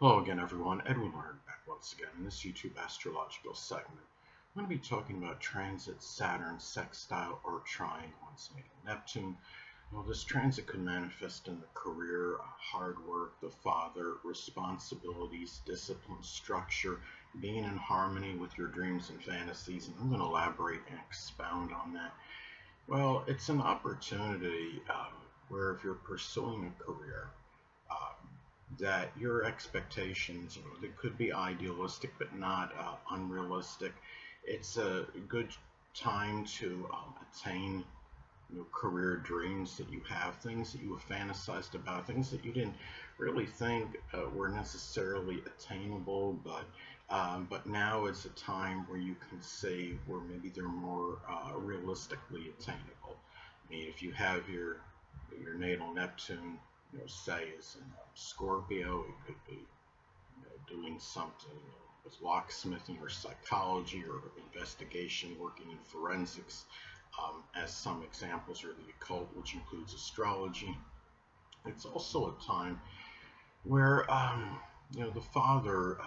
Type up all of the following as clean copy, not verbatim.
Hello again, everyone. Edwin Learnard back once again in this YouTube astrological segment. I'm going to be talking about transit Saturn Sextile or Trine Natal Neptune. Well, this transit could manifest in the career, hard work, the father, responsibilities, discipline, structure, being in harmony with your dreams and fantasies. And I'm going to elaborate and expound on that. Well, it's an opportunity where if you're pursuing a career, that your expectations, they could be idealistic but not unrealistic. It's a good time to attain career dreams that you have, things that you have fantasized about, things that you didn't really think were necessarily attainable, but now it's a time where you can say where maybe they're more realistically attainable. I mean, if you have your natal Neptune, say is in Scorpio, it could be doing something with locksmithing or psychology or investigation, working in forensics, as some examples are the occult, which includes astrology. It's also a time where the father,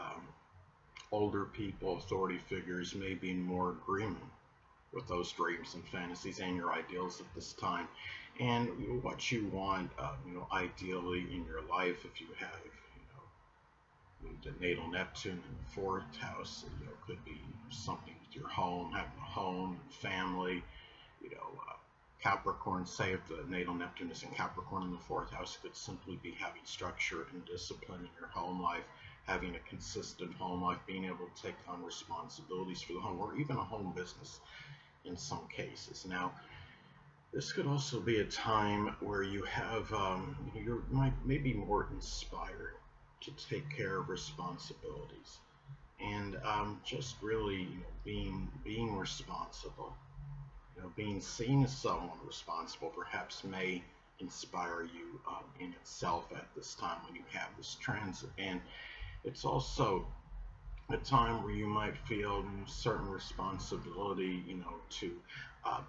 older people, authority figures may be in more agreement with those dreams and fantasies and your ideals at this time, and what you want, ideally in your life. If you have, the natal Neptune in the fourth house, could be something with your home, having a home, family. Capricorn, say if the natal Neptune is in Capricorn in the fourth house, it could simply be having structure and discipline in your home life, having a consistent home life, being able to take on responsibilities for the home, or even a home business in some cases. Now, this could also be a time where you have, you might maybe more inspired to take care of responsibilities, and just really being responsible. Being seen as someone responsible perhaps may inspire you in itself at this time when you have this transit. And it's also a time where you might feel certain responsibility, to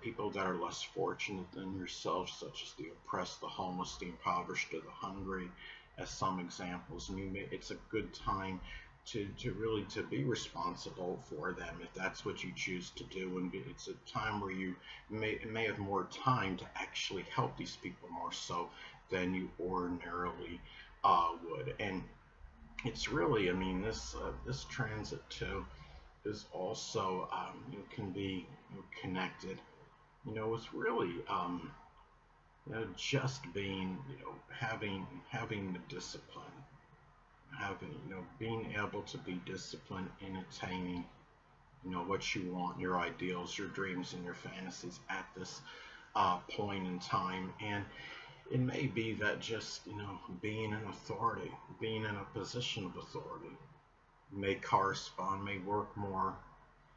people that are less fortunate than yourself, such as the oppressed, the homeless, the impoverished, or the hungry, as some examples. And it's a good time to really be responsible for them if that's what you choose to do. And it's a time where you may have more time to actually help these people more so than you ordinarily would. And it's really, this transit too is also can be connected, with really just being, having the discipline, being able to be disciplined in attaining, what you want, your ideals, your dreams, and your fantasies at this point in time. And it may be that just, being an authority, being in a position of authority may correspond, may work more,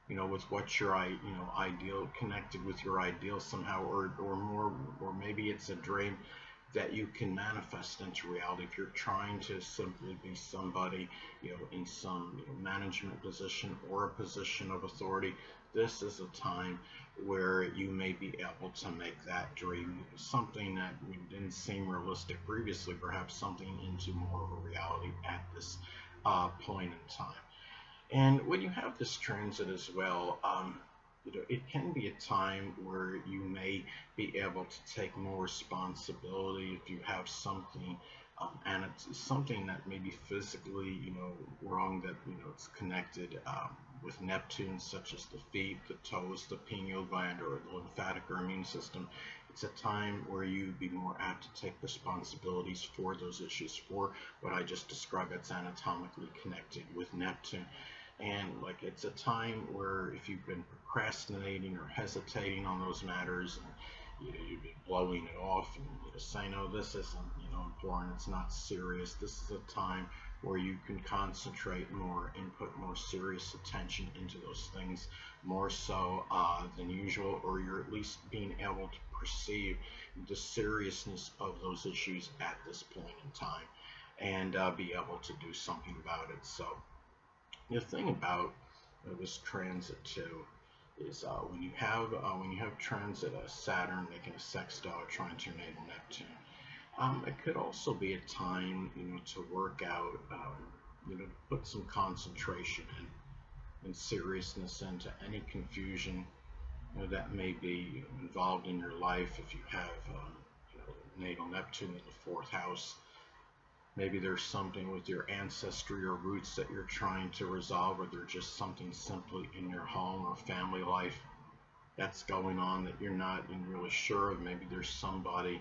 with what your, ideal, connected with your ideal somehow, or more, or maybe it's a dream that you can manifest into reality if you're trying to simply be somebody, in some management position or a position of authority. This is a time where you may be able to make that dream something that didn't seem realistic previously, perhaps something into more of a reality at this point in time. And when you have this transit as well, it can be a time where you may be able to take more responsibility if you have something, and it's something that may be physically, wrong, that, it's connected with Neptune, such as the feet, the toes, the pineal gland, or the lymphatic or immune system. It's a time where you'd be more apt to take responsibilities for those issues, for what I just described that's anatomically connected with Neptune. And it's a time where if you've been procrastinating or hesitating on those matters, and you've been blowing it off and saying, "No, this isn't important, it's not serious," this is a time where you can concentrate more and put more serious attention into those things, more so than usual, or you're at least being able to perceive the seriousness of those issues at this point in time, and be able to do something about it. So the thing about this transit too is when you have transit Saturn making a sextile trine to your natal Neptune, it could also be a time to work out to put some concentration and seriousness into any confusion that may be involved in your life. If you have natal Neptune in the 4th house, maybe there's something with your ancestry or roots that you're trying to resolve, or there's just something simply in your home or family life that's going on that you're not really sure of. Maybe there's somebody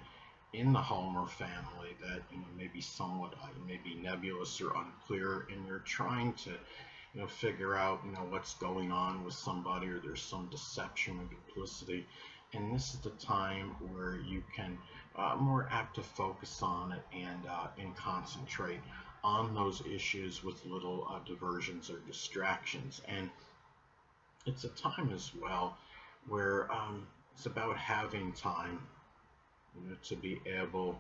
in the home or family that may be somewhat maybe nebulous or unclear, and you're trying to figure out what's going on with somebody, or there's some deception or duplicity. And this is the time where you can more apt to focus on it and concentrate on those issues with little diversions or distractions. And it's a time as well where it's about having time to be able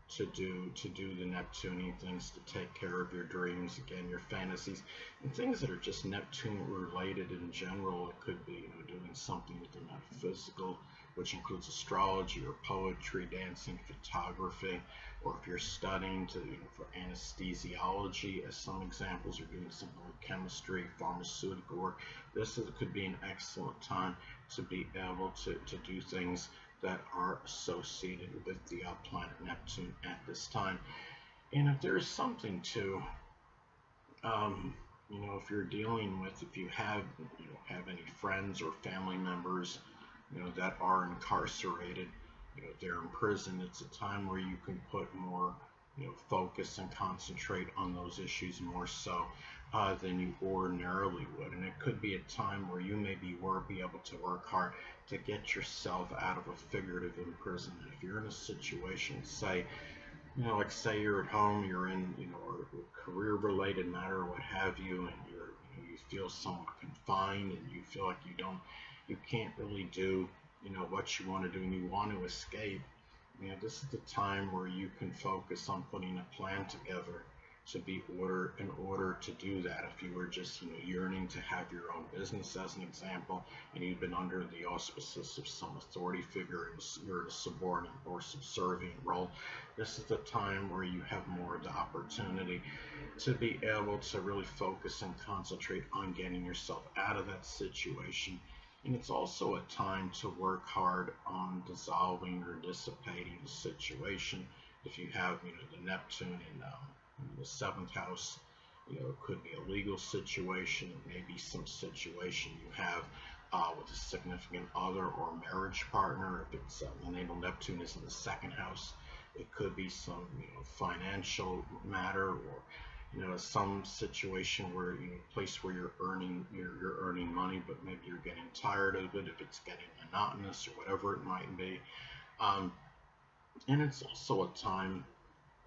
to do the Neptunian things, to take care of your dreams, again, your fantasies, and things that are just Neptune related in general. It could be doing something with the metaphysical, which includes astrology or poetry, dancing, photography, or if you're studying for anesthesiology, as some examples, or doing something with chemistry, pharmaceutical work. Could be an excellent time to be able to do things that are associated with the planet Neptune at this time. And if there's something to, if you're dealing with, if you have any friends or family members, that are incarcerated, they're in prison, it's a time where you can put more, focus and concentrate on those issues more so than you ordinarily would. And it could be a time where you maybe be able to work hard to get yourself out of a figurative imprisonment. If you're in a situation, say, like say you're at home, you're in, a career-related matter, what have you, and you feel somewhat confined, and you feel like you can't really do, what you want to do, and you want to escape. This is the time where you can focus on putting a plan together to be in order to do that. If you were just yearning to have your own business, as an example, and you've been under the auspices of some authority figure, and you're in a subordinate or subservient role, this is the time where you have more of the opportunity to be able to really focus and concentrate on getting yourself out of that situation. And it's also a time to work hard on dissolving or dissipating the situation. If you have the Neptune in the 7th house, it could be a legal situation, maybe some situation you have with a significant other or marriage partner. If it's the natal Neptune is in the 2nd house, it could be some financial matter, or some situation where place where you're earning money, but maybe you're getting tired of it, if it's getting monotonous or whatever it might be. And it's also a time,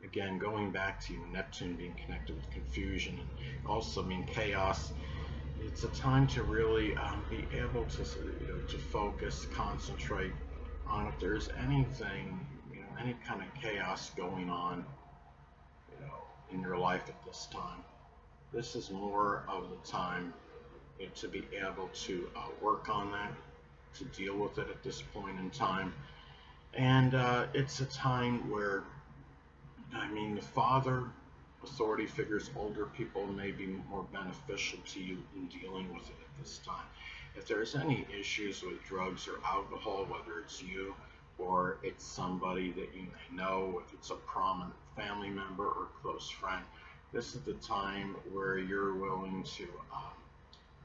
again, going back to Neptune being connected with confusion, and also chaos. It's a time to really be able to focus, concentrate on if there's anything, any kind of chaos going on, in your life at this time. This is more of the time to be able to work on that, to deal with it at this point in time. And it's a time where, the father, authority figures, older people may be more beneficial to you in dealing with it at this time. If there's any issues with drugs or alcohol, whether it's you or it's somebody that you may know, if it's a prominent family member or close friend, this is the time where you're willing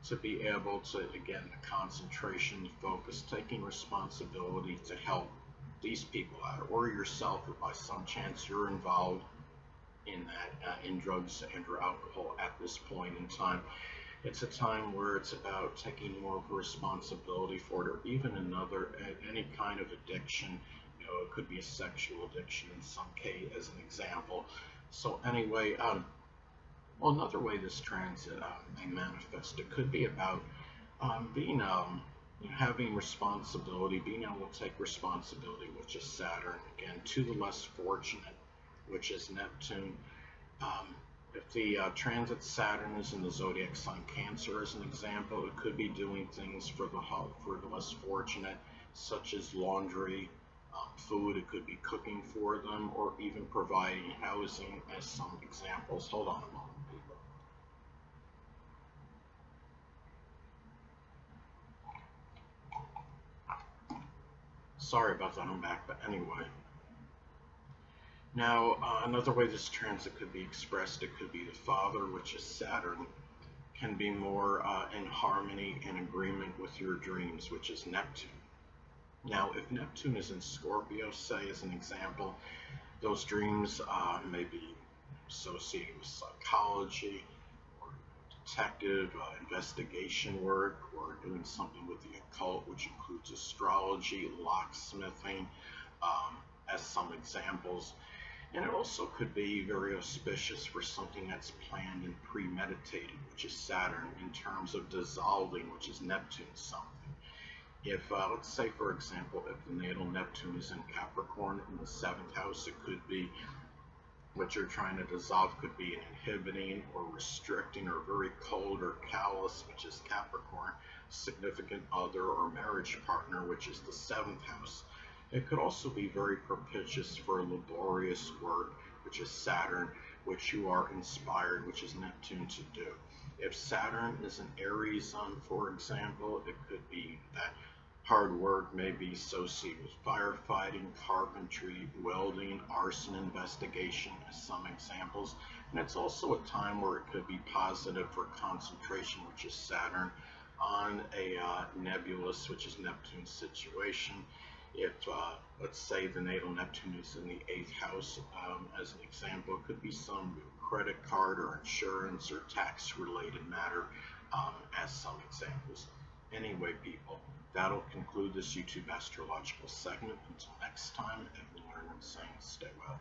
to be able to, again, the concentration, the focus, taking responsibility to help these people out, or yourself, if by some chance you're involved in that, in drugs and or alcohol at this point in time. It's a time where it's about taking more of a responsibility for it, or even any kind of addiction. It could be a sexual addiction in some case, as an example. So anyway, well, another way this transit may manifest, it could be about being having responsibility, being able to take responsibility, which is Saturn, again, to the less fortunate, which is Neptune. If the transit Saturn is in the zodiac sign Cancer, as an example, it could be doing things for the less fortunate, such as laundry, food. It could be cooking for them, or even providing housing, as some examples. Hold on a moment, people. Sorry about that, I'm back, but anyway. Now, another way this transit could be expressed, it could be the father, which is Saturn, can be more in harmony and agreement with your dreams, which is Neptune. Now, if Neptune is in Scorpio, say as an example, those dreams may be associated with psychology, or detective investigation work, or doing something with the occult, which includes astrology, locksmithing, as some examples. And it also could be very auspicious for something that's planned and premeditated, which is Saturn, in terms of dissolving, which is Neptune something. If, let's say, for example, if the natal Neptune is in Capricorn in the 7th house, it could be what you're trying to dissolve could be an inhibiting or restricting or very cold or callous, which is Capricorn, significant other or marriage partner, which is the 7th house. It could also be very propitious for laborious work, which is Saturn, which you are inspired, which is Neptune, to do. If Saturn is in Aries, for example, it could be that hard work may be associated with firefighting, carpentry, welding, arson investigation as some examples. And it's also a time where it could be positive for concentration, which is Saturn, on a nebulous, which is Neptune, situation. If, let's say, the natal Neptune is in the 8th house, as an example, it could be some credit card or insurance or tax-related matter, as some examples. Anyway, people, that'll conclude this YouTube astrological segment. Until next time, Edwin Learnard saying stay well.